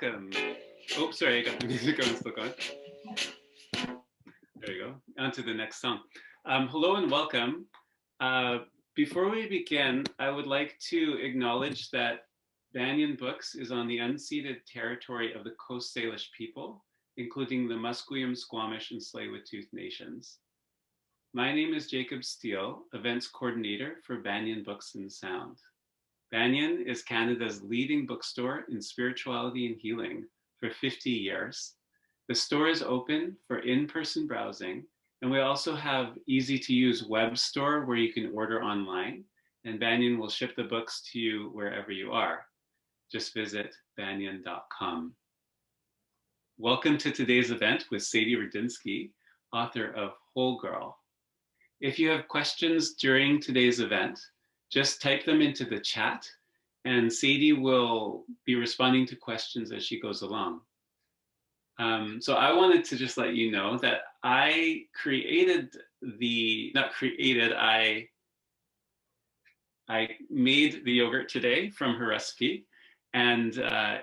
welcome. Oh, sorry, I got the music going, still going. There you go. On to the next song. Hello and welcome. Before we begin, I would like to acknowledge that Banyen Books is on the unceded territory of the Coast Salish people, including the Musqueam, Squamish, and Tsleil-Waututh nations. My name is Jacob Steele, Events Coordinator for Banyen Books Sound. Banyen is Canada's leading bookstore in spirituality and healing for 50 years. The store is open for in-person browsing, and we also have easy-to-use web store where you can order online, and Banyen will ship the books to you wherever you are. Just visit banyen.com. Welcome to today's event with Sadie Radinsky, author of Whole Girl. If you have questions during today's event, just type them into the chat, and Sadie will be responding to questions as she goes along. So I wanted to just let you know that I made the yogurt today from her recipe, and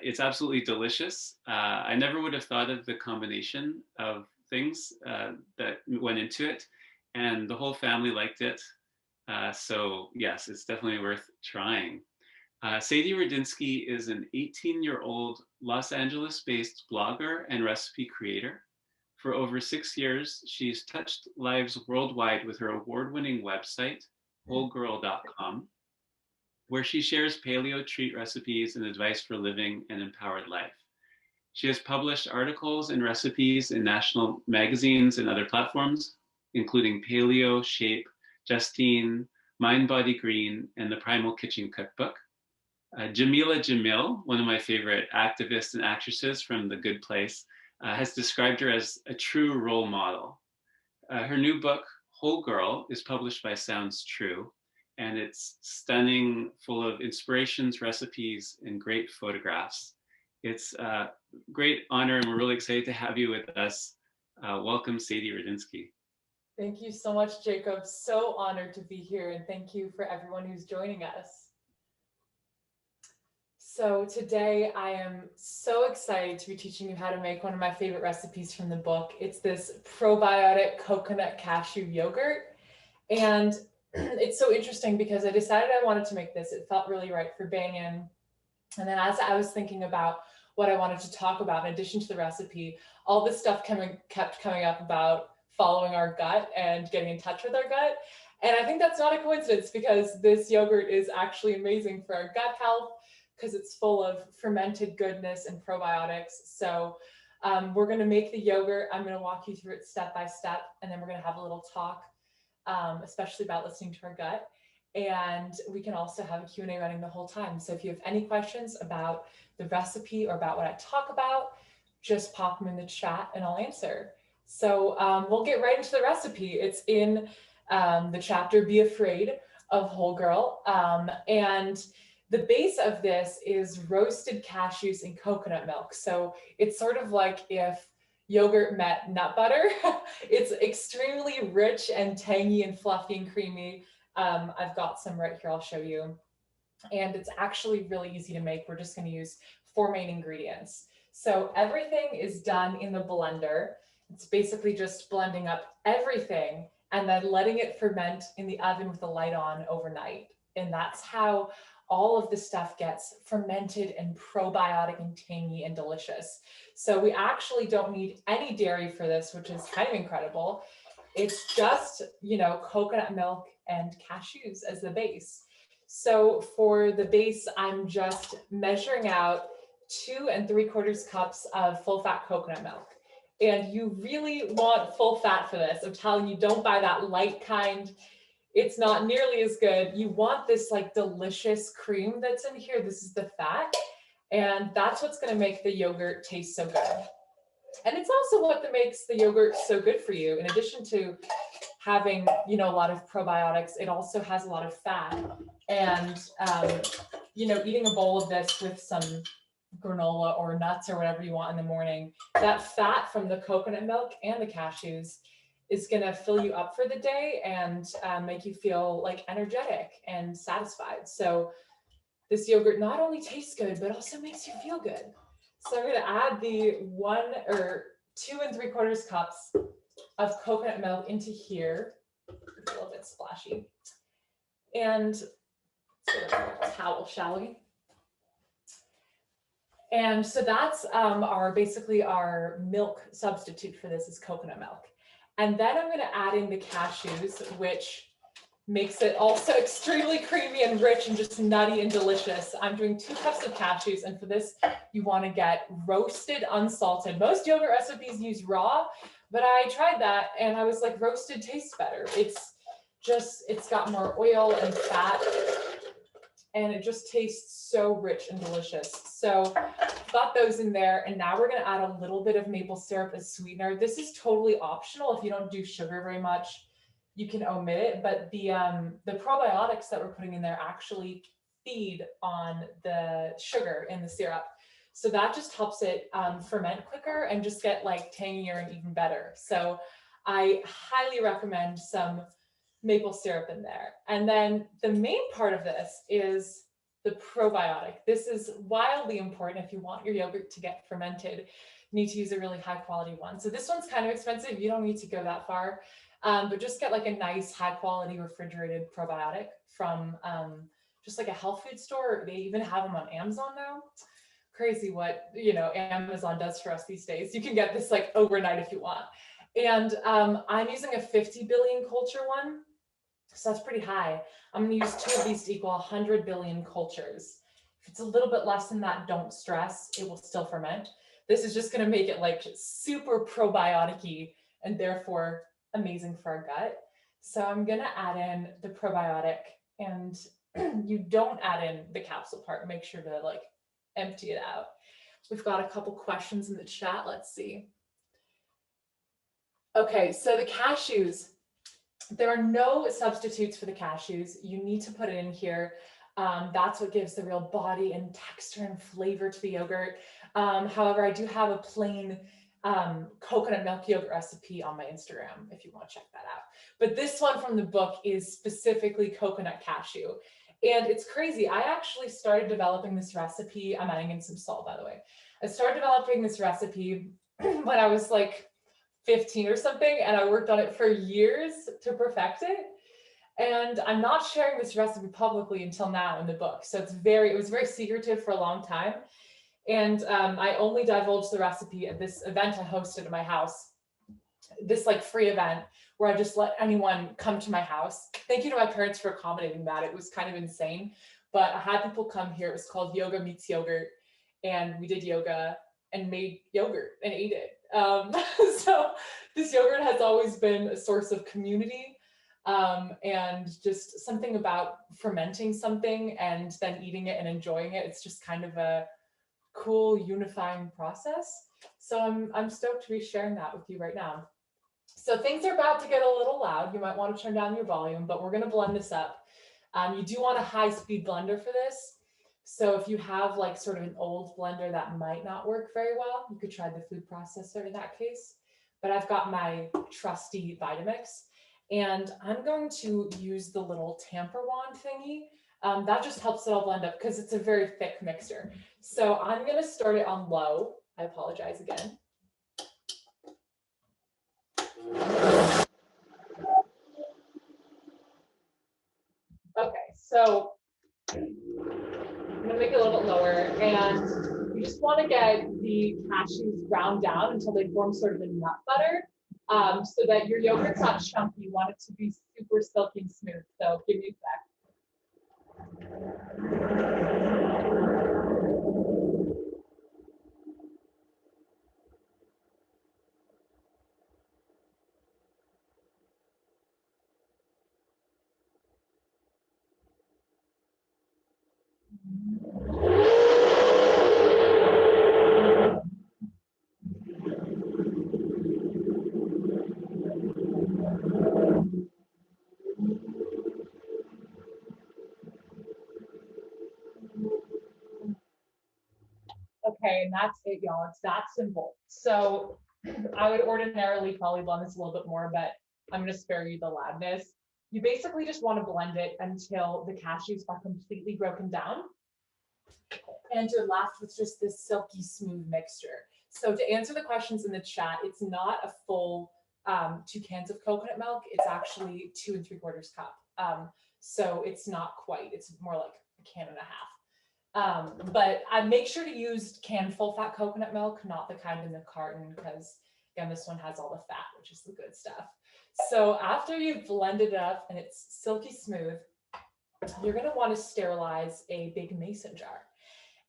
it's absolutely delicious. I never would have thought of the combination of things that went into it, and the whole family liked it. So yes, it's definitely worth trying. Sadie Radinsky is an 18-year-old Los Angeles-based blogger and recipe creator. For over 6 years, she's touched lives worldwide with her award-winning website, wholegirl.com, where she shares paleo treat recipes and advice for living an empowered life. She has published articles and recipes in national magazines and other platforms, including Paleo, Shape, Justine, Mind Body Green, and the Primal Kitchen Cookbook. Jamila Jamil, one of my favorite activists and actresses from The Good Place, has described her as a true role model. Her new book, Whole Girl, is published by Sounds True, and it's stunning, full of inspirations, recipes, and great photographs. It's a great honor, and we're really excited to have you with us. Welcome, Sadie Radinsky. Thank you so much, Jacob. So honored to be here, and thank you for everyone who's joining us. So today I am so excited to be teaching you how to make one of my favorite recipes from the book. It's this probiotic coconut cashew yogurt. And it's so interesting because I decided I wanted to make this. It felt really right for Banyen. And then as I was thinking about what I wanted to talk about, in addition to the recipe, all this stuff kept coming up about following our gut and getting in touch with our gut. And I think that's not a coincidence because this yogurt is actually amazing for our gut health because it's full of fermented goodness and probiotics. So we're going to make the yogurt. I'm going to walk you through it step by step, and then we're going to have a little talk, especially about listening to our gut. And we can also have a Q&A running the whole time. So if you have any questions about the recipe or about what I talk about, just pop them in the chat and I'll answer. So we'll get right into the recipe. It's in the chapter, Be Afraid of Whole Girl. And the base of this is roasted cashews in coconut milk. So it's sort of like if yogurt met nut butter. It's extremely rich and tangy and fluffy and creamy. I've got some right here, I'll show you. And it's actually really easy to make. We're just going to use 4 main ingredients. So everything is done in the blender. It's basically just blending up everything and then letting it ferment in the oven with the light on overnight. And that's how all of the stuff gets fermented and probiotic and tangy and delicious. So we actually don't need any dairy for this, which is kind of incredible. It's just, coconut milk and cashews as the base. So for the base, I'm just measuring out 2 3/4 cups of full fat coconut milk. And you really want full fat for this. I'm telling you, don't buy that light kind. It's not nearly as good. You want this like delicious cream that's in here. This is the fat. And that's what's going to make the yogurt taste so good. And it's also what makes the yogurt so good for you. In addition to having, a lot of probiotics, it also has a lot of fat. And, eating a bowl of this with some granola or nuts or whatever you want in the morning, that fat from the coconut milk and the cashews is going to fill you up for the day and make you feel like energetic and satisfied. So this yogurt not only tastes good, but also makes you feel good. So I'm going to add the 1 or 2 3/4 cups of coconut milk into here. It's a little bit splashy. And let's get a towel, shall we? And so that's basically our milk substitute for this is coconut milk. And then I'm going to add in the cashews, which makes it also extremely creamy and rich and just nutty and delicious. I'm doing 2 cups of cashews, and for this, you want to get roasted, unsalted. Most yogurt recipes use raw, but I tried that and I was like, roasted tastes better. It's got more oil and fat, and it just tastes so rich and delicious. So got those in there, and now we're going to add a little bit of maple syrup as sweetener. This is totally optional. If you don't do sugar very much, you can omit it, but the probiotics that we're putting in there actually feed on the sugar in the syrup. So that just helps it ferment quicker and just get like tangier and even better. So I highly recommend some maple syrup in there. And then the main part of this is the probiotic. This is wildly important if you want your yogurt to get fermented. You need to use a really high quality one. So this one's kind of expensive. You don't need to go that far. But just get like a nice high quality refrigerated probiotic from just like a health food store. They even have them on Amazon now. Crazy what, Amazon does for us these days. You can get this like overnight if you want. And I'm using a 50 billion culture one. So that's pretty high. I'm going to use 2 of these to equal 100 billion cultures. If it's a little bit less than that, don't stress. It will still ferment. This is just going to make it like super probiotic-y and therefore amazing for our gut. So I'm going to add in the probiotic, and you don't add in the capsule part. Make sure to like empty it out. We've got a couple questions in the chat. Let's see. Okay, so the cashews. There are no substitutes for the cashews. You need to put it in here. That's what gives the real body and texture and flavor to the yogurt. However, I do have a plain coconut milk yogurt recipe on my Instagram if you want to check that out. But this one from the book is specifically coconut cashew. And it's crazy. I actually started developing this recipe. I'm adding in some salt, by the way. I started developing this recipe when I was like 15 or something, and I worked on it for years to perfect it. And I'm not sharing this recipe publicly until now in the book. So it was very secretive for a long time. And I only divulged the recipe at this event I hosted at my house, this like free event where I just let anyone come to my house. Thank you to my parents for accommodating that. It was kind of insane, but I had people come here. It was called Yoga Meets Yogurt. And we did yoga and made yogurt and ate it. So this yogurt has always been a source of community and just something about fermenting something and then eating it and enjoying it. It's just kind of a cool unifying process. So I'm stoked to be sharing that with you right now. So things are about to get a little loud. You might want to turn down your volume, but we're going to blend this up. You do want a high-speed blender for this. So if you have like sort of an old blender that might not work very well, you could try the food processor in that case. But I've got my trusty Vitamix, and I'm going to use the little tamper wand thingy. That just helps it all blend up because it's a very thick mixture. So I'm going to start it on low. I apologize again. Okay, so I'm going to make it a little bit lower, and you just want to get the cashews ground down until they form sort of a nut butter, so that your yogurt's not chunky. You want it to be super silky and smooth. So give me a sec. Okay, and that's it, y'all. It's that simple. So I would ordinarily probably blend this a little bit more, but I'm going to spare you the loudness. You basically just want to blend it until the cashews are completely broken down. and you're left with just this silky smooth mixture. So to answer the questions in the chat, it's not a full 2 cans of coconut milk. It's actually 2 3/4 cup. So it's not quite, it's more like a can and a half. But I make sure to use canned full fat coconut milk, not the kind in the carton, because again, this one has all the fat, which is the good stuff. So after you've blended it up and it's silky smooth, you're going to want to sterilize a big mason jar.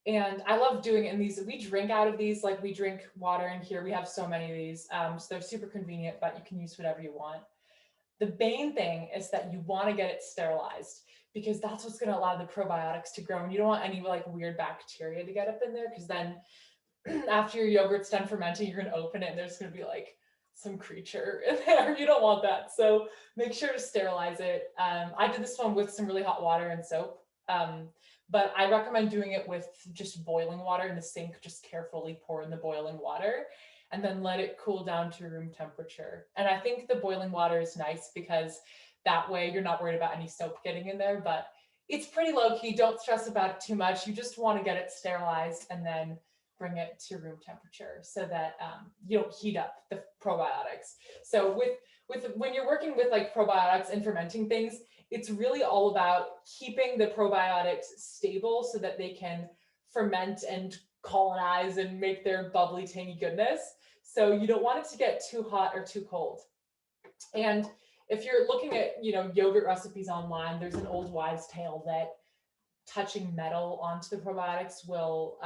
And I love doing it in these. We drink out of these, like we drink water in here. We have so many of these. So they're super convenient, but you can use whatever you want. The main thing is that you want to get it sterilized, because that's what's going to allow the probiotics to grow. And you don't want any like weird bacteria to get up in there, because then after your yogurt's done fermenting, you're going to open it and there's going to be like some creature in there. You don't want that. So make sure to sterilize it. I did this one with some really hot water and soap. But I recommend doing it with just boiling water in the sink. Just carefully pour in the boiling water and then let it cool down to room temperature. And I think the boiling water is nice because that way you're not worried about any soap getting in there, but it's pretty low key. Don't stress about it too much. You just want to get it sterilized and then bring it to room temperature so that you don't heat up the probiotics. So when you're working with like probiotics and fermenting things, it's really all about keeping the probiotics stable so that they can ferment and colonize and make their bubbly, tangy goodness. So you don't want it to get too hot or too cold. And if you're looking at, yogurt recipes online, there's an old wives' tale that touching metal onto the probiotics will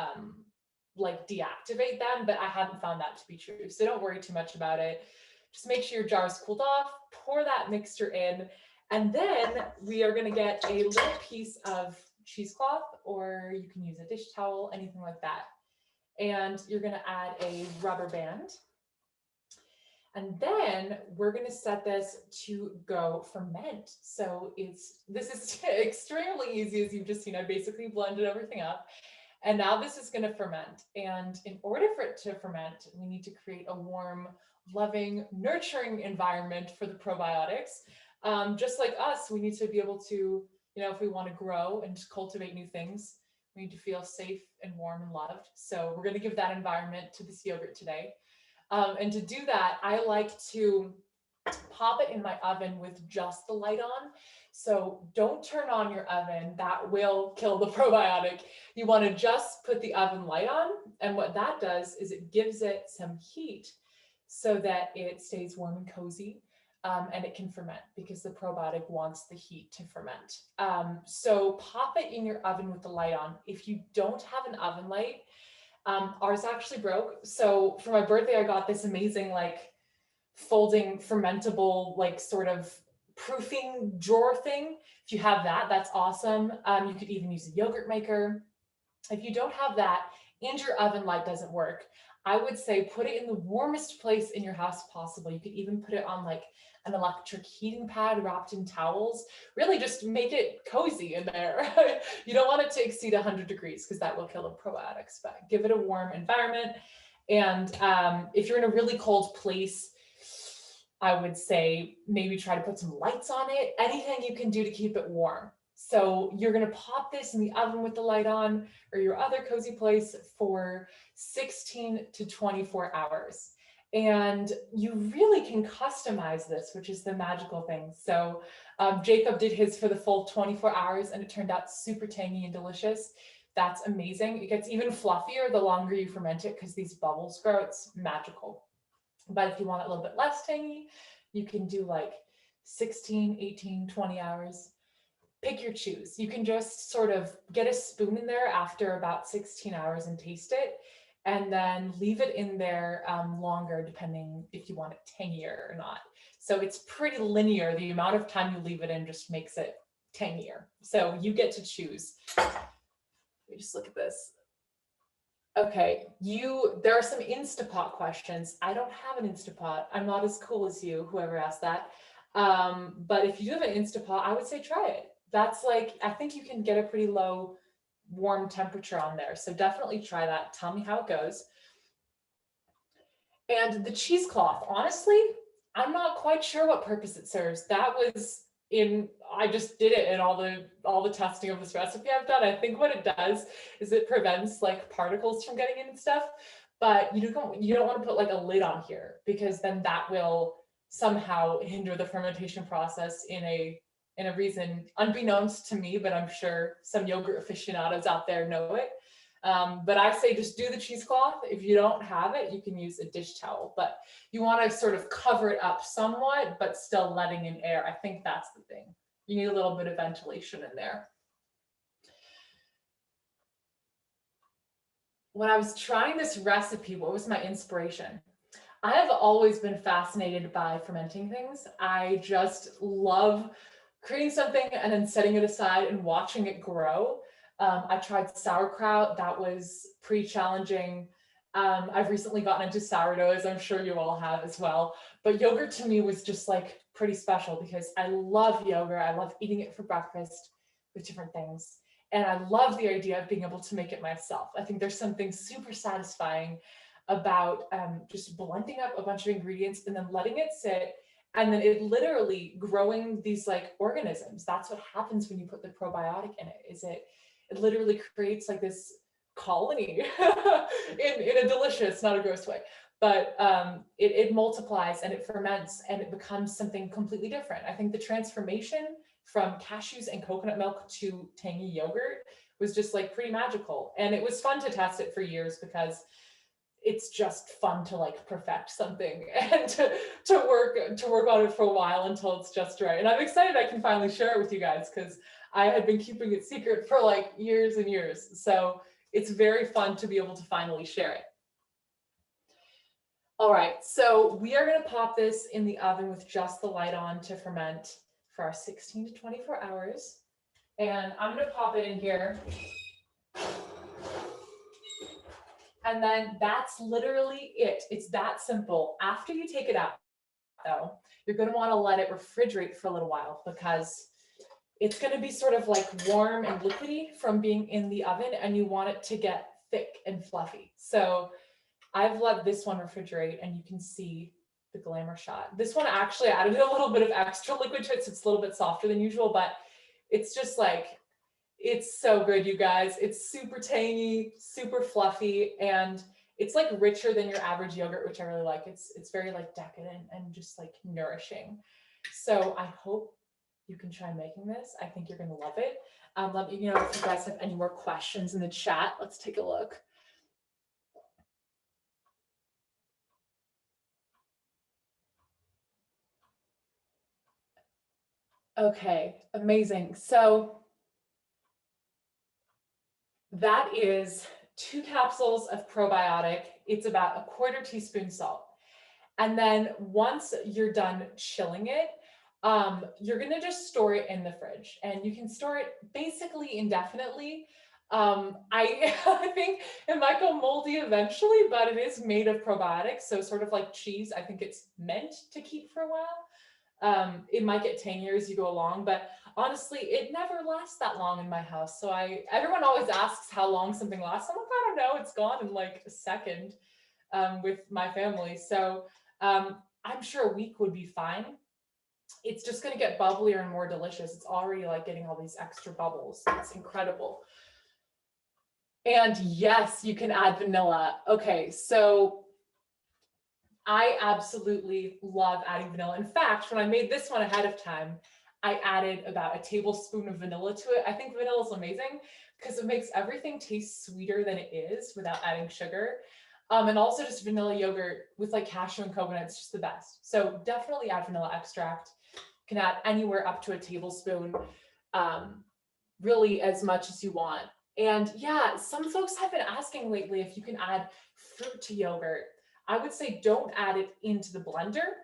like deactivate them, but I haven't found that to be true. So don't worry too much about it. Just make sure your jar is cooled off, pour that mixture in, and then we are going to get a little piece of cheesecloth, or you can use a dish towel, anything like that. And you're going to add a rubber band. And then we're going to set this to go ferment. So this is extremely easy, as you've just seen. I basically blended everything up. And now this is going to ferment. And in order for it to ferment, we need to create a warm, loving, nurturing environment for the probiotics. Just like us, we need to be able to, if we want to grow and cultivate new things, we need to feel safe and warm and loved. So we're going to give that environment to this yogurt today. And to do that, I like to pop it in my oven with just the light on. So don't turn on your oven. That will kill the probiotic. You want to just put the oven light on. And what that does is it gives it some heat so that it stays warm and cozy. And it can ferment because the probiotic wants the heat to ferment. So pop it in your oven with the light on. If you don't have an oven light, ours actually broke. So for my birthday, I got this amazing, like folding fermentable, like sort of proofing drawer thing. If you have that, that's awesome. You could even use a yogurt maker. If you don't have that and your oven light doesn't work, I would say put it in the warmest place in your house possible. You could even put it on like an electric heating pad wrapped in towels. Really just make it cozy in there. You don't want it to exceed 100 degrees because that will kill the probiotics, but give it a warm environment. And if you're in a really cold place, I would say maybe try to put some lights on it, anything you can do to keep it warm. So you're going to pop this in the oven with the light on or your other cozy place for 16 to 24 hours. And you really can customize this, which is the magical thing. So Jacob did his for the full 24 hours and it turned out super tangy and delicious. That's amazing. It gets even fluffier the longer you ferment it because these bubbles grow. It's magical. But if you want it a little bit less tangy, you can do like 16, 18, 20 hours. Pick your choose. You can just sort of get a spoon in there after about 16 hours and taste it, and then leave it in there longer, depending if you want it tangier or not. So it's pretty linear. The amount of time you leave it in just makes it tangier. So you get to choose. Let me just look at this. Okay, there are some Insta Pot questions. I don't have an Insta Pot. I'm not as cool as you, whoever asked that. But if you do have an Insta Pot, I would say try it. That's like, I think you can get a pretty low warm temperature on there. So definitely try that. Tell me how it goes. And the cheesecloth, honestly, I'm not quite sure what purpose it serves. That was in I just did it in all the testing of this recipe I've done. I think what it does is it prevents like particles from getting in and stuff, but you don't want to put like a lid on here, because then that will somehow hinder the fermentation process in a reason unbeknownst to me, but I'm sure some yogurt aficionados out there know it. But I say just do the cheesecloth. If you don't have it, you can use a dish towel, but you want to sort of cover it up somewhat, but still letting in air. I think that's the thing. You need a little bit of ventilation in there. When I was trying this recipe, what was my inspiration? I have always been fascinated by fermenting things. I just love creating something and then setting it aside and watching it grow. I tried sauerkraut. That was pretty challenging. I've recently gotten into sourdough, as I'm sure you all have as well. But yogurt to me was just like pretty special, because I love yogurt. I love eating it for breakfast with different things. And I love the idea of being able to make it myself. I think there's something super satisfying about just blending up a bunch of ingredients and then letting it sit, and then it literally growing these like organisms. That's what happens when you put the probiotic in it, is it literally creates like this colony in a delicious, not a gross way, but it multiplies and it ferments and it becomes something completely different. I think the transformation from cashews and coconut milk to tangy yogurt was just like pretty magical. And it was fun to test it for years, because it's just fun to like perfect something and to work on it for a while until it's just right. And I'm excited I can finally share it with you guys, because I had been keeping it secret for like years and years. So it's very fun to be able to finally share it. All right, so we are going to pop this in the oven with just the light on to ferment for our 16 to 24 hours. And I'm going to pop it in here. And then that's literally it. It's that simple. After you take it out, though, you're going to want to let it refrigerate for a little while, because it's going to be sort of like warm and liquidy from being in the oven, and you want it to get thick and fluffy. So I've let this one refrigerate, and you can see the glamour shot. This one actually added a little bit of extra liquid to it, so it's a little bit softer than usual, but it's just like, it's so good, you guys. It's super tangy, super fluffy, and it's like richer than your average yogurt, which I really like. It's very like decadent and just like nourishing. So I hope you can try making this. I think you're gonna love it. Let me know if you guys have any more questions in the chat. Let's take a look. Okay, amazing. So that is 2 capsules of probiotic. It's about a 1/4 teaspoon salt. And then once you're done chilling it, you're gonna just store it in the fridge, and you can store it basically indefinitely. I think it might go moldy eventually, but it is made of probiotics. So sort of like cheese, I think it's meant to keep for a while. It might get tangier as you go along, but honestly, it never lasts that long in my house. So everyone always asks how long something lasts. I'm like, I don't know, it's gone in like a second with my family. So I'm sure a week would be fine. It's just going to get bubblier and more delicious. It's already like getting all these extra bubbles. It's incredible. And yes, you can add vanilla. Okay, so I absolutely love adding vanilla. In fact, when I made this one ahead of time, I added about a tablespoon of vanilla to it. I think vanilla is amazing because it makes everything taste sweeter than it is without adding sugar. And also just vanilla yogurt with like cashew and coconut, it's just the best. So definitely add vanilla extract. You can add anywhere up to a tablespoon, really as much as you want. And yeah, some folks have been asking lately if you can add fruit to yogurt. I would say don't add it into the blender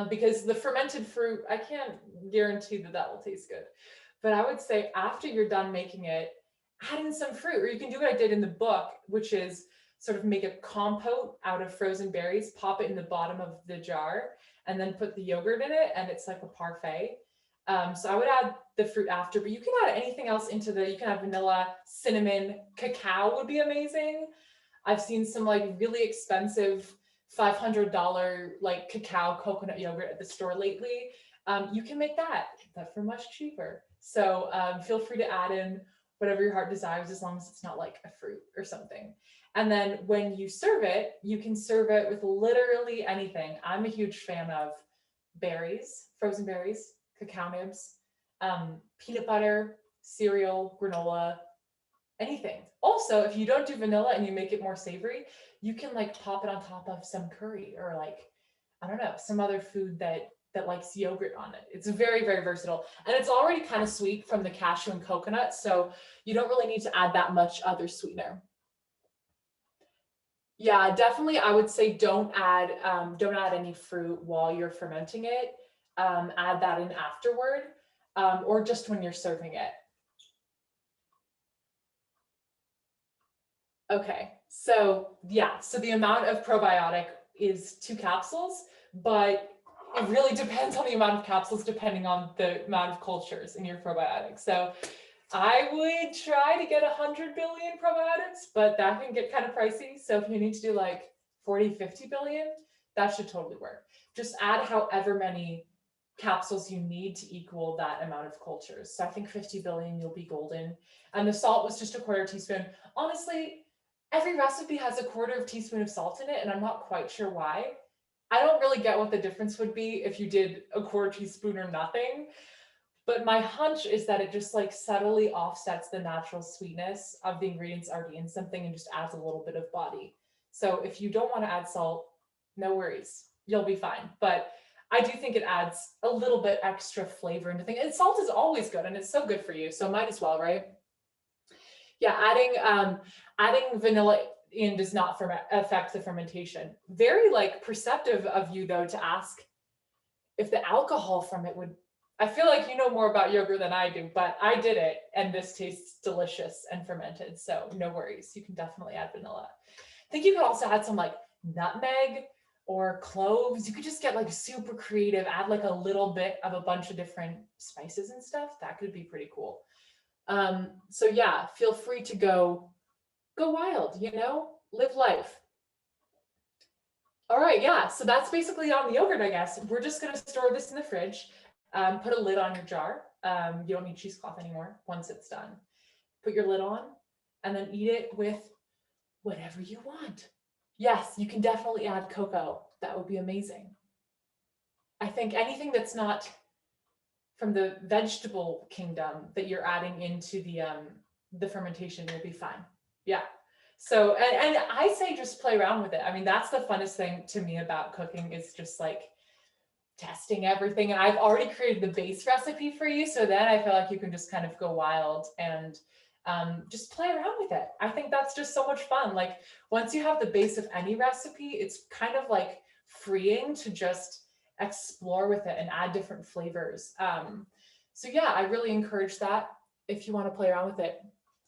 because the fermented fruit, I can't guarantee that that will taste good. But I would say after you're done making it, add in some fruit, or you can do what I did in the book, which is sort of make a compote out of frozen berries, pop it in the bottom of the jar, and then put the yogurt in it, and it's like a parfait. So I would add the fruit after, but you can add anything else into you can have vanilla, cinnamon, cacao would be amazing. I've seen some like really expensive $500 like cacao coconut yogurt at the store lately. you can make that, but for much cheaper. So feel free to add in whatever your heart desires, as long as it's not like a fruit or something. And then when you serve it, you can serve it with literally anything. I'm a huge fan of berries, frozen berries, cacao nibs, peanut butter, cereal, granola, anything. Also, if you don't do vanilla and you make it more savory, you can like pop it on top of some curry or like, I don't know, some other food that likes yogurt on it. It's very, very versatile. And it's already kind of sweet from the cashew and coconut, so you don't really need to add that much other sweetener. Yeah, definitely. I would say don't add any fruit while you're fermenting it. Add that in afterward, or just when you're serving it. Okay, so yeah, so the amount of probiotic is 2 capsules, but it really depends on the amount of capsules depending on the amount of cultures in your probiotics. So I would try to get 100 billion probiotics, but that can get kind of pricey. So if you need to do like 40, 50 billion, that should totally work. Just add however many capsules you need to equal that amount of cultures. So I think 50 billion, you'll be golden. And the salt was just a 1/4 teaspoon. Honestly, every recipe has a 1/4 teaspoon of salt in it, and I'm not quite sure why. I don't really get what the difference would be if you did a 1/4 teaspoon or nothing, but my hunch is that it just like subtly offsets the natural sweetness of the ingredients already in something and just adds a little bit of body. So if you don't want to add salt, no worries, you'll be fine. But I do think it adds a little bit extra flavor into things. And salt is always good, and it's so good for you, so might as well, right? Yeah, adding vanilla in does not affect the fermentation. Very like perceptive of you though to ask if the alcohol from it would. I feel like you know more about yogurt than I do, but I did it and this tastes delicious and fermented, so no worries. You can definitely add vanilla. I think you could also add some like nutmeg or cloves. You could just get like super creative, add like a little bit of a bunch of different spices and stuff. That could be pretty cool. So yeah, feel free to go wild, you know, live life. All right, yeah, so that's basically on the yogurt, I guess. We're just gonna store this in the fridge, put a lid on your jar. You don't need cheesecloth anymore once it's done. Put your lid on and then eat it with whatever you want. Yes, you can definitely add cocoa. That would be amazing. I think anything that's not from the vegetable kingdom that you're adding into the fermentation will be fine. Yeah. So, and I say just play around with it. I mean, that's the funnest thing to me about cooking is just like testing everything. And I've already created the base recipe for you. So then I feel like you can just kind of go wild and just play around with it. I think that's just so much fun. Like once you have the base of any recipe, it's kind of like freeing to just explore with it and add different flavors. So yeah, I really encourage that if you want to play around with it.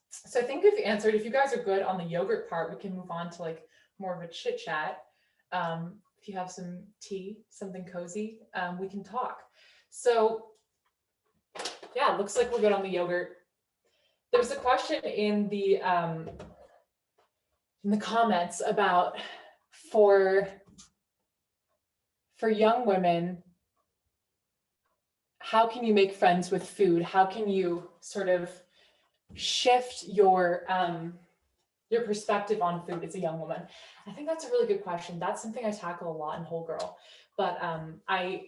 So I think we've answered. If you guys are good on the yogurt part, we can move on to like more of a chit chat. If you have some tea, something cozy, we can talk. So yeah, looks like we're good on the yogurt. There's a question in the comments about for young women, how can you make friends with food? How can you sort of shift your perspective on food as a young woman? I think that's a really good question. That's something I tackle a lot in Whole Girl. But I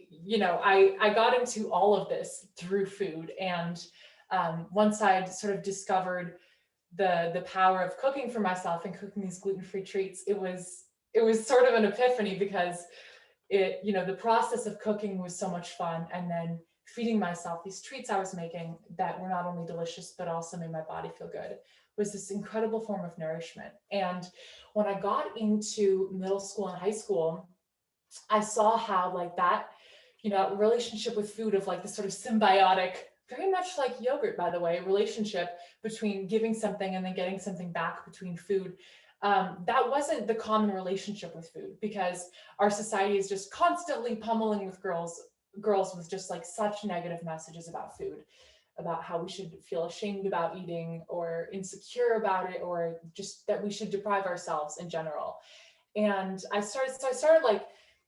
got into all of this through food, and once I'd sort of discovered the power of cooking for myself and cooking these gluten-free treats, it was sort of an epiphany, because the process of cooking was so much fun, and then feeding myself these treats I was making that were not only delicious but also made my body feel good was this incredible form of nourishment. And when I got into middle school and high school, I saw how like that, relationship with food of like this sort of symbiotic, very much like yogurt, by the way, relationship between giving something and then getting something back between food. That wasn't the common relationship with food, because our society is just constantly pummeling with girls with just like such negative messages about food, about how we should feel ashamed about eating or insecure about it, or just that we should deprive ourselves in general. And I started like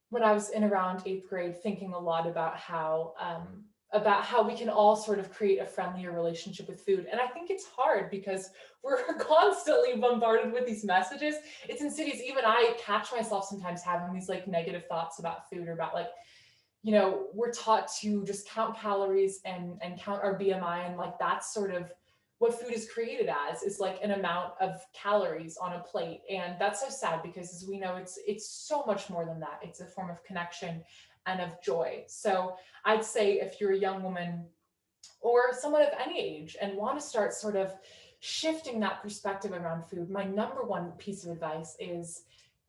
when I was in around 8th grade, thinking a lot about how we can all sort of create a friendlier relationship with food. And I think it's hard because we're constantly bombarded with these messages. It's insidious. Even I catch myself sometimes having these like negative thoughts about food, or about like, we're taught to just count calories and count our BMI, and like that's sort of what food is created as, is like an amount of calories on a plate. And that's so sad, because as we know, it's so much more than that. It's a form of connection and of joy. So I'd say if you're a young woman or someone of any age and want to start sort of shifting that perspective around food, my number one piece of advice is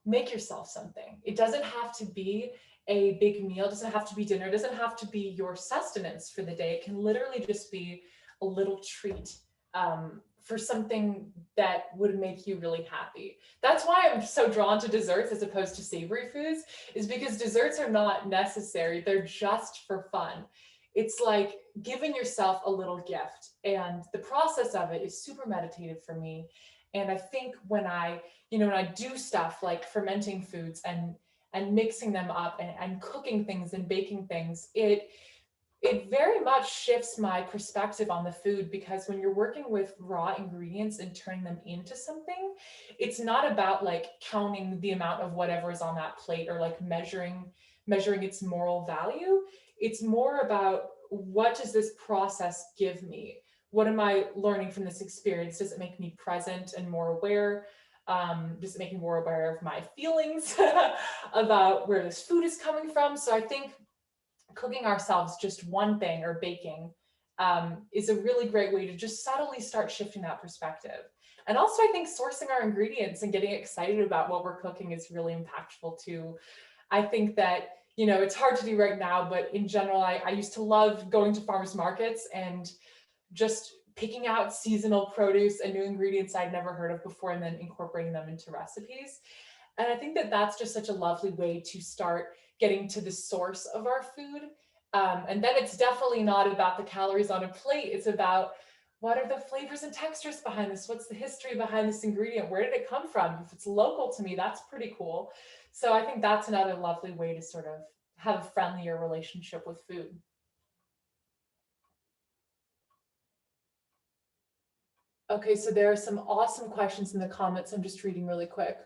make yourself something. It doesn't have to be a big meal, it doesn't have to be dinner, it doesn't have to be your sustenance for the day. It can literally just be a little treat, for something that would make you really happy. That's why I'm so drawn to desserts as opposed to savory foods, is because desserts are not necessary, they're just for fun. It's like giving yourself a little gift, and the process of it is super meditative for me. And I think when I do stuff like fermenting foods and mixing them up and cooking things and baking things, it very much shifts my perspective on the food, because when you're working with raw ingredients and turning them into something, it's not about like counting the amount of whatever is on that plate, or like measuring its moral value. It's more about, what does this process give me? What am I learning from this experience? Does it make me present and more aware? Does it make me more aware of my feelings about where this food is coming from? So I think cooking ourselves just one thing, or baking, is a really great way to just subtly start shifting that perspective. And also, I think sourcing our ingredients and getting excited about what we're cooking is really impactful too. I think that, it's hard to do right now, but in general, I used to love going to farmers markets and just picking out seasonal produce and new ingredients I'd never heard of before, and then incorporating them into recipes. And I think that that's just such a lovely way to start getting to the source of our food. And then it's definitely not about the calories on a plate. It's about, what are the flavors and textures behind this? What's the history behind this ingredient? Where did it come from? If it's local to me, that's pretty cool. So I think that's another lovely way to sort of have a friendlier relationship with food. Okay, so there are some awesome questions in the comments. I'm just reading really quick.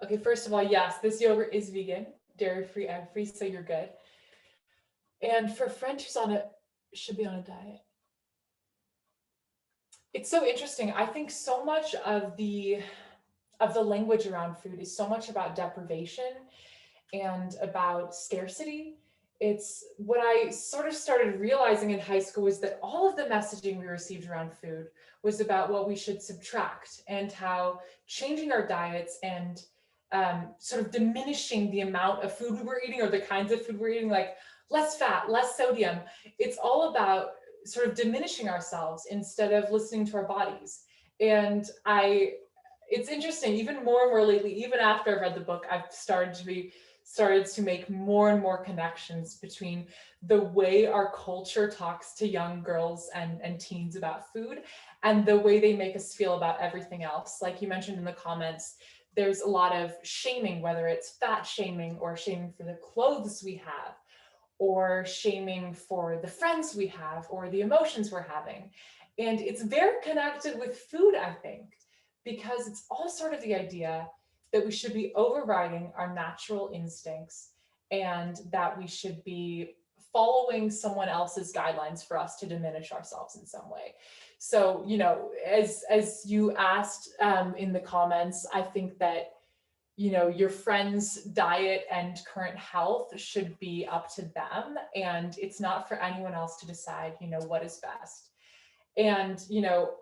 Okay, first of all, yes, this yogurt is vegan, dairy-free, egg-free, so you're good. And for a friend who's should be on a diet. It's so interesting. I think so much of the language around food is so much about deprivation and about scarcity. It's what I sort of started realizing in high school, was that all of the messaging we received around food was about what we should subtract, and how changing our diets and sort of diminishing the amount of food we were eating, or the kinds of food we're eating, like less fat, less sodium. It's all about sort of diminishing ourselves instead of listening to our bodies. And it's interesting, even more and more lately, even after I've read the book, I've started to make more and more connections between the way our culture talks to young girls and teens about food, and the way they make us feel about everything else. Like you mentioned in the comments, there's a lot of shaming, whether it's fat shaming, or shaming for the clothes we have, or shaming for the friends we have, or the emotions we're having. And it's very connected with food, I think, because it's all sort of the idea that we should be overriding our natural instincts, and that we should be following someone else's guidelines for us to diminish ourselves in some way. So, as you asked in the comments, I think that, your friend's diet and current health should be up to them, and it's not for anyone else to decide, what is best. And,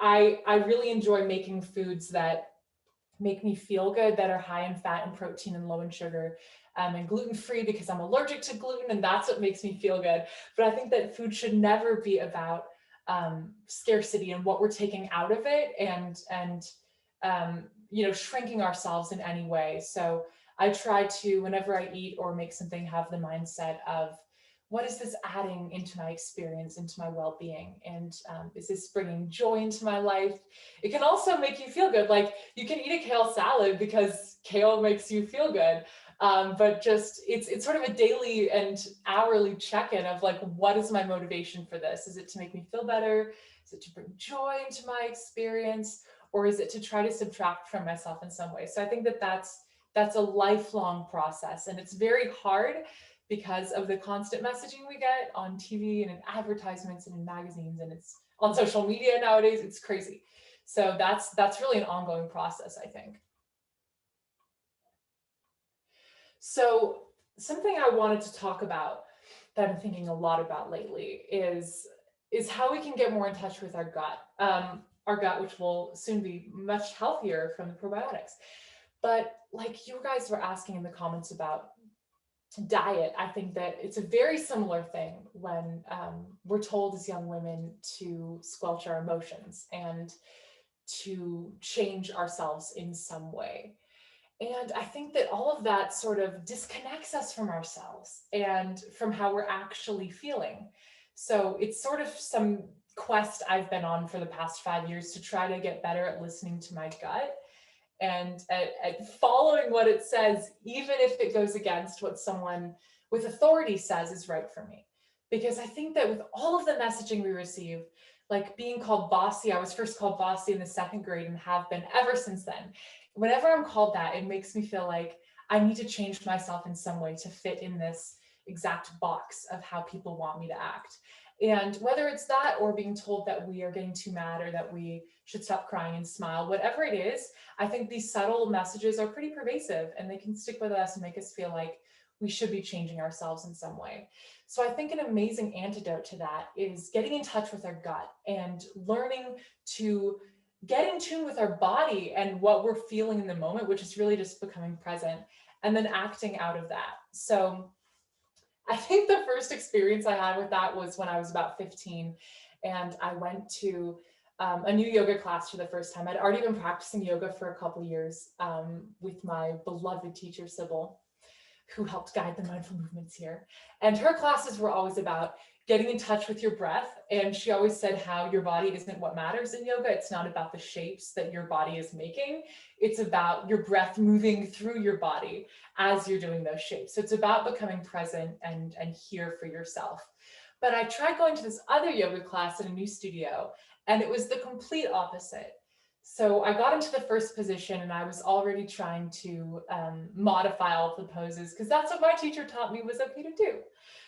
I really enjoy making foods that make me feel good, that are high in fat and protein and low in sugar, and gluten-free, because I'm allergic to gluten, and that's what makes me feel good. But I think that food should never be about scarcity and what we're taking out of it, and shrinking ourselves in any way. So I try to, whenever I eat or make something, have the mindset of, what is this adding into my experience, into my well-being? And is this bringing joy into my life? It can also make you feel good. Like you can eat a kale salad because kale makes you feel good. But just it's sort of a daily and hourly check-in of like, what is my motivation for this? Is it to make me feel better? Is it to bring joy into my experience? Or is it to try to subtract from myself in some way? So I think that that's a lifelong process, and it's very hard because of the constant messaging we get on TV and in advertisements and in magazines, and it's on social media nowadays. It's crazy. So that's really an ongoing process, I think. So something I wanted to talk about that I'm thinking a lot about lately is how we can get more in touch with our gut, which will soon be much healthier from the probiotics. But like you guys were asking in the comments about diet, I think that it's a very similar thing when we're told as young women to squelch our emotions and to change ourselves in some way. And I think that all of that sort of disconnects us from ourselves and from how we're actually feeling. So it's sort of some quest I've been on for the past 5 years to try to get better at listening to my gut and at following what it says, even if it goes against what someone with authority says is right for me. Because I think that with all of the messaging we receive, like being called bossy, I was first called bossy in the 2nd grade and have been ever since then. Whenever I'm called that, it makes me feel like I need to change myself in some way to fit in this exact box of how people want me to act. And whether it's that or being told that we are getting too mad or that we should stop crying and smile, whatever it is, I think these subtle messages are pretty pervasive and they can stick with us and make us feel like we should be changing ourselves in some way. So I think an amazing antidote to that is getting in touch with our gut and learning to get in tune with our body and what we're feeling in the moment, which is really just becoming present and then acting out of that. So I think the first experience I had with that was when I was about 15 and I went to a new yoga class for the first time. I'd already been practicing yoga for a couple of years with my beloved teacher, Sybil, who helped guide the mindful movements here. And her classes were always about getting in touch with your breath. And she always said how your body isn't what matters in yoga. It's not about the shapes that your body is making. It's about your breath moving through your body as you're doing those shapes. So it's about becoming present and here for yourself. But I tried going to this other yoga class in a new studio, and it was the complete opposite. So I got into the first position and I was already trying to modify all of the poses because that's what my teacher taught me was okay to do.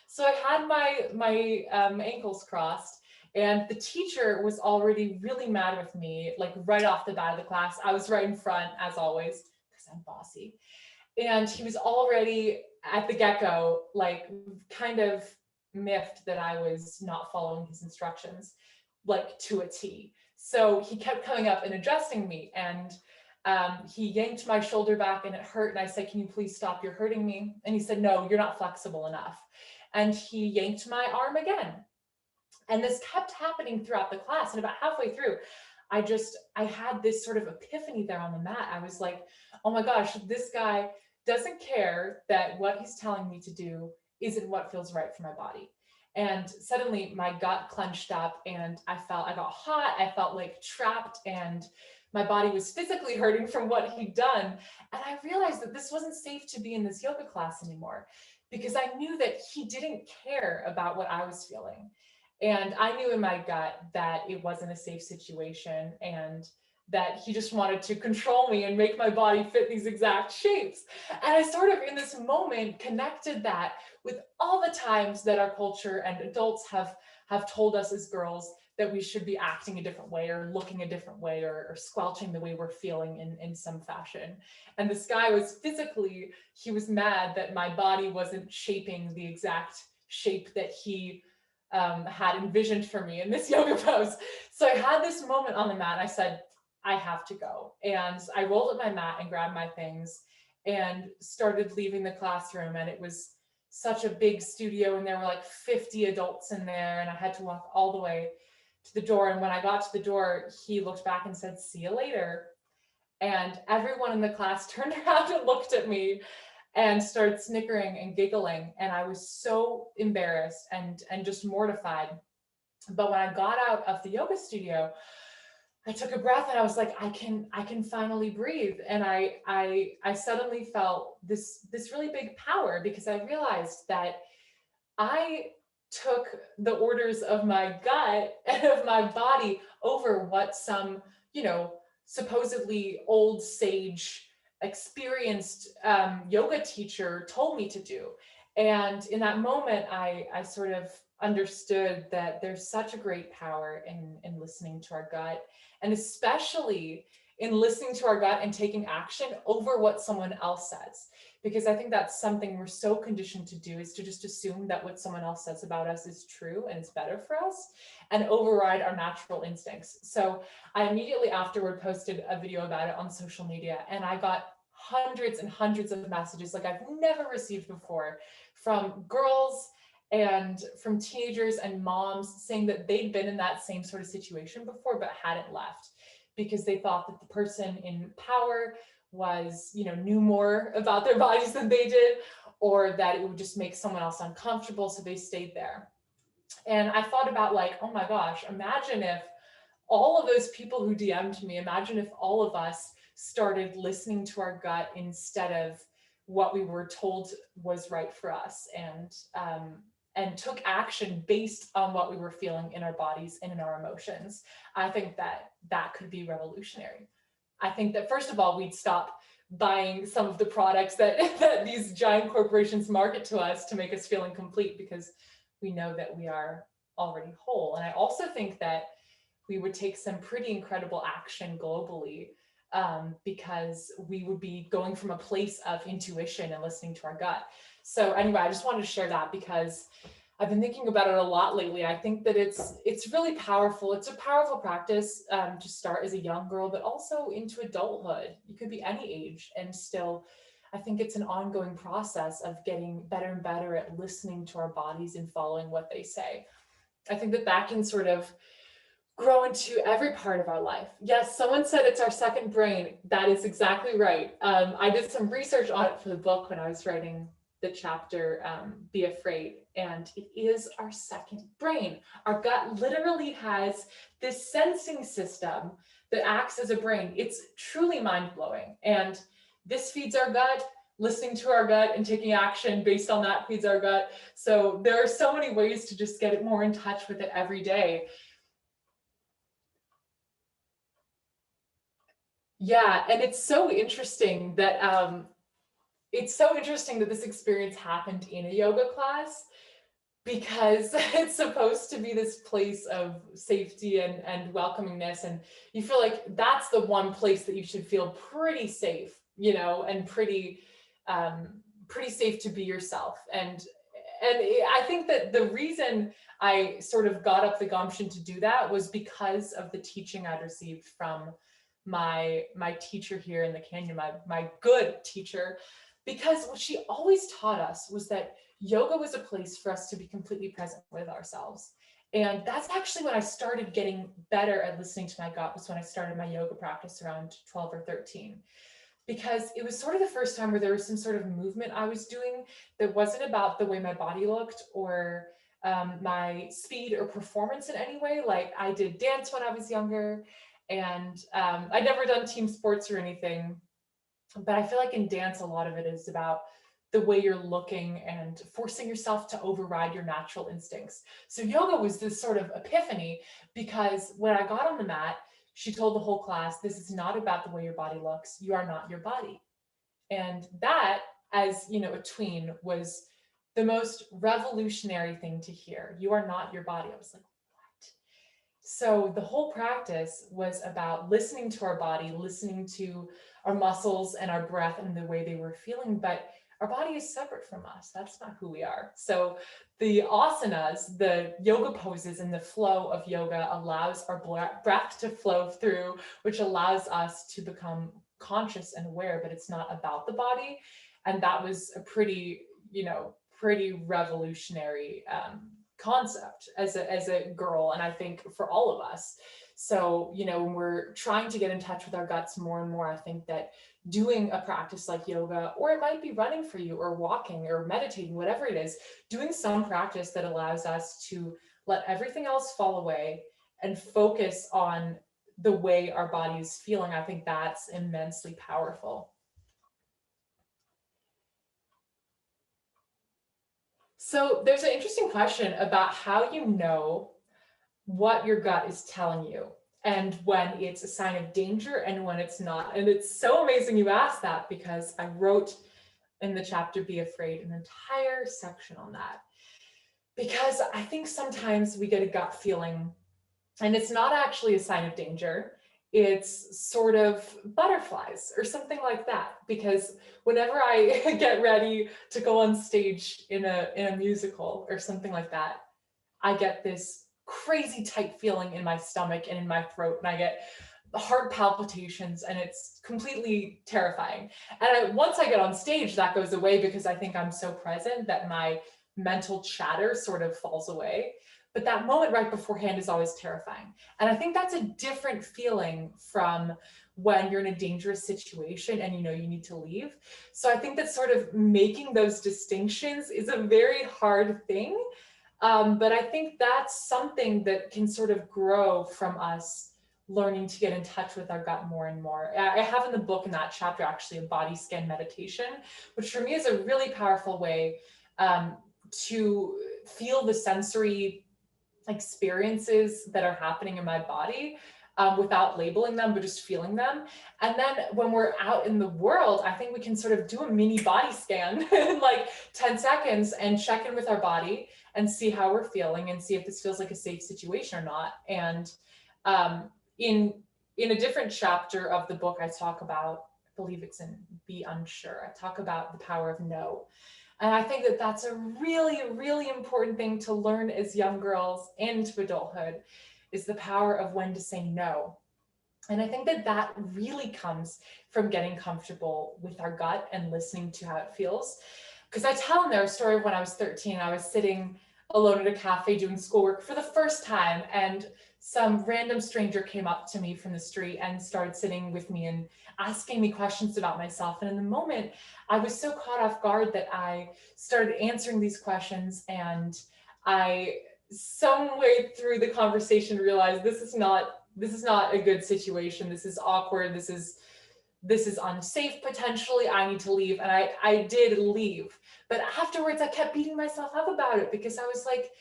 So I had my ankles crossed and the teacher was already really mad with me, like right off the bat of the class. I was right in front as always because I'm bossy. And he was already at the get-go, like kind of miffed that I was not following his instructions, like to a T. So he kept coming up and addressing me, and he yanked my shoulder back and it hurt. And I said, "Can you please stop? You're hurting me." And he said, "No, you're not flexible enough." And he yanked my arm again. And this kept happening throughout the class. And about halfway through, I had this sort of epiphany there on the mat. I was like, oh my gosh, this guy doesn't care that what he's telling me to do isn't what feels right for my body. And suddenly my gut clenched up and I got hot. I felt like trapped and my body was physically hurting from what he'd done. And I realized that this wasn't safe to be in this yoga class anymore because I knew that he didn't care about what I was feeling. And I knew in my gut that it wasn't a safe situation and that he just wanted to control me and make my body fit these exact shapes. And I sort of in this moment connected that with all the times that our culture and adults have told us as girls that we should be acting a different way or looking a different way or squelching the way we're feeling in some fashion. And this guy was he was mad that my body wasn't shaping the exact shape that he had envisioned for me in this yoga pose. So I had this moment on the mat and I said, I have to go. And I rolled up my mat and grabbed my things and started leaving the classroom. And it was such a big studio and there were like 50 adults in there and I had to walk all the way to the door. And when I got to the door, he looked back and said, "See you later." And everyone in the class turned around and looked at me. and started snickering and giggling. And I was so embarrassed and just mortified. But when I got out of the yoga studio, I took a breath and I was like, I can finally breathe. And I suddenly felt this really big power, because I realized that I took the orders of my gut and of my body over what some, supposedly old sage, experienced yoga teacher told me to do. And in that moment, I sort of understood that there's such a great power in listening to our gut, and especially in listening to our gut and taking action over what someone else says. Because I think that's something we're so conditioned to do, is to just assume that what someone else says about us is true and it's better for us, and override our natural instincts. So I immediately afterward posted a video about it on social media, and I got hundreds and hundreds of messages like I've never received before, from girls and from teenagers and moms saying that they'd been in that same sort of situation before but hadn't left, because they thought that the person in power was, knew more about their bodies than they did, or that it would just make someone else uncomfortable, so they stayed there. And I thought about, like, oh my gosh, imagine if all of those people who DM'd me, imagine if all of us started listening to our gut instead of what we were told was right for us, and took action based on what we were feeling in our bodies and in our emotions. I think that could be revolutionary. I think that, first of all, we'd stop buying some of the products that these giant corporations market to us to make us feel incomplete, because we know that we are already whole. And I also think that we would take some pretty incredible action globally, because we would be going from a place of intuition and listening to our gut. So anyway, I just wanted to share that, because I've been thinking about it a lot lately. I think that it's really powerful. It's a powerful practice to start as a young girl, but also into adulthood. You could be any age, and still, I think it's an ongoing process of getting better and better at listening to our bodies and following what they say. I think that can sort of grow into every part of our life. Yes, someone said it's our second brain. That is exactly right. I did some research on it for the book when I was writing the chapter, Be Afraid, and it is our second brain. Our gut literally has this sensing system that acts as a brain. It's truly mind-blowing. And this feeds our gut. Listening to our gut and taking action based on that feeds our gut. So there are so many ways to just get it more in touch with it every day. Yeah, and it's so interesting that this experience happened in a yoga class, because it's supposed to be this place of safety and welcomingness, and you feel like that's the one place that you should feel pretty safe, and pretty safe to be yourself. And I think that the reason I sort of got up the gumption to do that was because of the teaching I'd received from my teacher here in the Canyon, my good teacher, because what she always taught us was that yoga was a place for us to be completely present with ourselves. And that's actually when I started getting better at listening to my gut, was when I started my yoga practice around 12 or 13. Because it was sort of the first time where there was some sort of movement I was doing that wasn't about the way my body looked, or my speed or performance in any way. Like, I did dance when I was younger, and I'd never done team sports or anything, but I feel like in dance, a lot of it is about the way you're looking and forcing yourself to override your natural instincts. So yoga was this sort of epiphany, because when I got on the mat, she told the whole class, this is not about the way your body looks. You are not your body. And that, as a tween, was the most revolutionary thing to hear. You are not your body. I was like, what? So the whole practice was about listening to our body, listening to our muscles and our breath and the way they were feeling, but our body is separate from us. That's not who we are. So the asanas, the yoga poses, and the flow of yoga allows our breath to flow through, which allows us to become conscious and aware, but it's not about the body. And that was a pretty revolutionary concept as a girl, and I think for all of us. So, when we're trying to get in touch with our guts more and more, I think that doing a practice like yoga, or it might be running for you, or walking, or meditating, whatever it is, doing some practice that allows us to let everything else fall away and focus on the way our body is feeling, I think that's immensely powerful. So there's an interesting question about how you know what your gut is telling you and when it's a sign of danger and when it's not. And it's so amazing you asked that, because I wrote in the chapter Be Afraid an entire section on that. Because I think sometimes we get a gut feeling and it's not actually a sign of danger. It's sort of butterflies or something like that. Because whenever I get ready to go on stage in a musical or something like that, I get this crazy tight feeling in my stomach and in my throat, and I get heart palpitations, and it's completely terrifying. And once I get on stage, that goes away, because I think I'm so present that my mental chatter sort of falls away. But that moment right beforehand is always terrifying. And I think that's a different feeling from when you're in a dangerous situation and you need to leave. So I think that sort of making those distinctions is a very hard thing. But I think that's something that can sort of grow from us learning to get in touch with our gut more and more. I have in the book, in that chapter, actually a body scan meditation, which for me is a really powerful way to feel the sensory experiences that are happening in my body without labeling them, but just feeling them. And then when we're out in the world, I think we can sort of do a mini body scan in like 10 seconds and check in with our body and see how we're feeling and see if this feels like a safe situation or not. And in a different chapter of the book, I talk about, I believe it's in Be Unsure, I talk about the power of no. And I think that that's a really, really important thing to learn as young girls into adulthood, is the power of when to say no. And I think that that really comes from getting comfortable with our gut and listening to how it feels. Because I tell in there a story of when I was 13, I was sitting alone at a cafe doing schoolwork for the first time, and some random stranger came up to me from the street and started sitting with me and asking me questions about myself. And in the moment, I was so caught off guard that I started answering these questions, and I, some way through the conversation, realized this is not a good situation. This is awkward. This is unsafe potentially. I need to leave. And I did leave. But afterwards, I kept beating myself up about it, because I was like,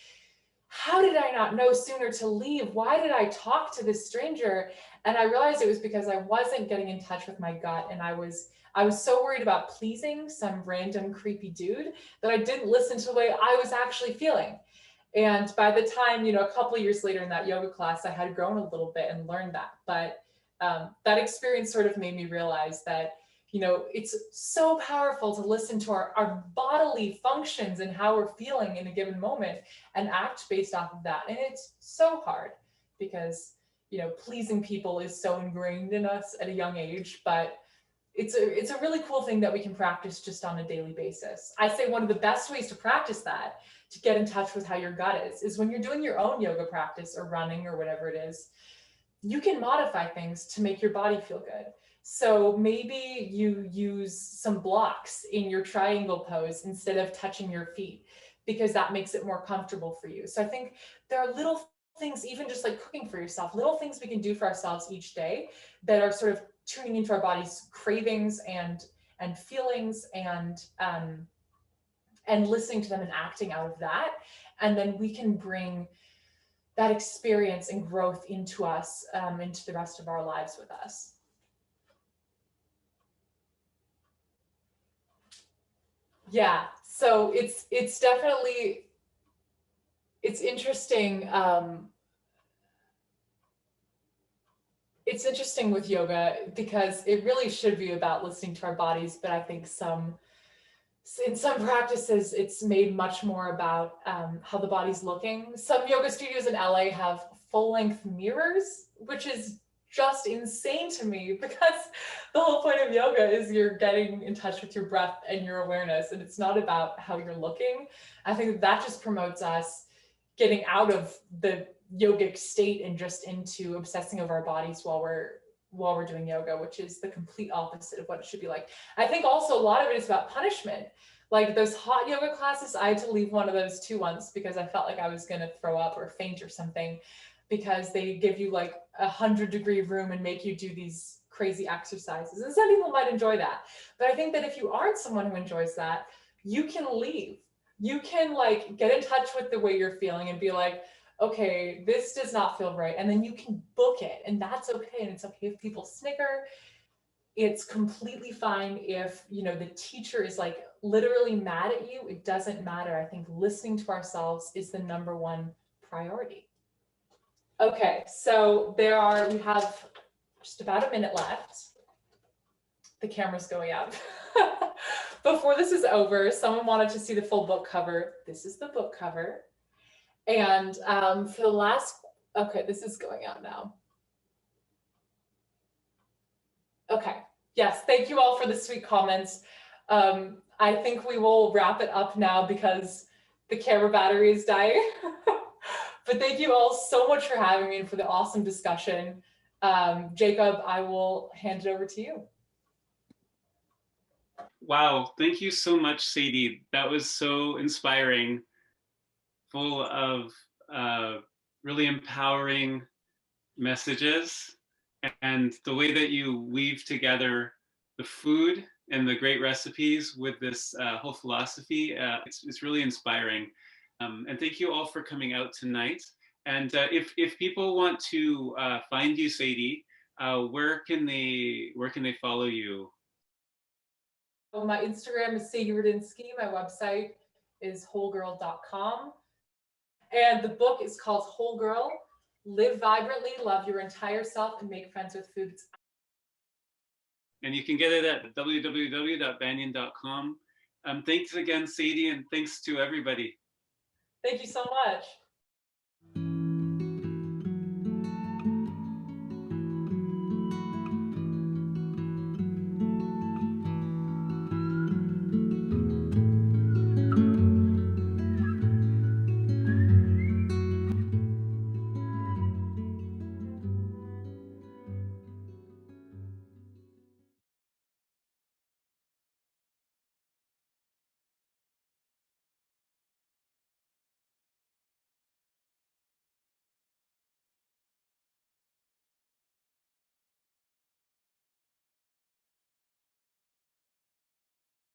how did I not know sooner to leave? Why did I talk to this stranger? And I realized it was because I wasn't getting in touch with my gut. And I was so worried about pleasing some random creepy dude that I didn't listen to the way I was actually feeling. And by the time, a couple of years later in that yoga class, I had grown a little bit and learned that. But that experience sort of made me realize that, it's so powerful to listen to our bodily functions and how we're feeling in a given moment and act based off of that. And it's so hard because, pleasing people is so ingrained in us at a young age, but it's a really cool thing that we can practice just on a daily basis. I say one of the best ways to practice that, to get in touch with how your gut is when you're doing your own yoga practice or running or whatever it is, you can modify things to make your body feel good. So maybe you use some blocks in your triangle pose instead of touching your feet, because that makes it more comfortable for you. So I think there are little things, even just like cooking for yourself, little things we can do for ourselves each day that are sort of tuning into our body's cravings and feelings and listening to them and acting out of that. And then we can bring that experience and growth into us, into the rest of our lives with us. Yeah, so it's definitely, it's interesting. It's interesting with yoga because it really should be about listening to our bodies, but I think in some practices, it's made much more about how the body's looking. Some yoga studios in LA have full-length mirrors, which is just insane to me, because the whole point of yoga is you're getting in touch with your breath and your awareness, and it's not about how you're looking. I think that just promotes us getting out of the yogic state and just into obsessing over our bodies while we're doing yoga, which is the complete opposite of what it should be like. I think also a lot of it is about punishment. Like those hot yoga classes, I had to leave one of those too once because I felt like I was going to throw up or faint or something, because they give you like 100-degree room and make you do these crazy exercises. And some people might enjoy that. But I think that if you aren't someone who enjoys that, you can leave. You can like get in touch with the way you're feeling and be like, okay, this does not feel right. And then you can book it, and that's okay. And it's okay if people snicker. It's completely fine if, you know, the teacher is like literally mad at you. It doesn't matter. I think listening to ourselves is the number one priority. Okay, so we have just about a minute left. The camera's going up. Before this is over, someone wanted to see the full book cover. This is the book cover. And for the last, okay, this is going out now. Okay, yes, thank you all for the sweet comments. I think we will wrap it up now because the camera battery is dying. But thank you all so much for having me and for the awesome discussion. Jacob, I will hand it over to you. Wow, thank you so much, Sadie. That was so inspiring, full of really empowering messages, and the way that you weave together the food and the great recipes with this whole philosophy, it's really inspiring. And thank you all for coming out tonight. And if people want to find you, Sadie, where can they follow you? So my Instagram is Sadie Radinsky. My website is wholegirl.com. And the book is called Whole Girl: Live Vibrantly, Love Your Entire Self, and Make Friends with Food. And you can get it at www.banyen.com. Thanks again, Sadie, and thanks to everybody. Thank you so much.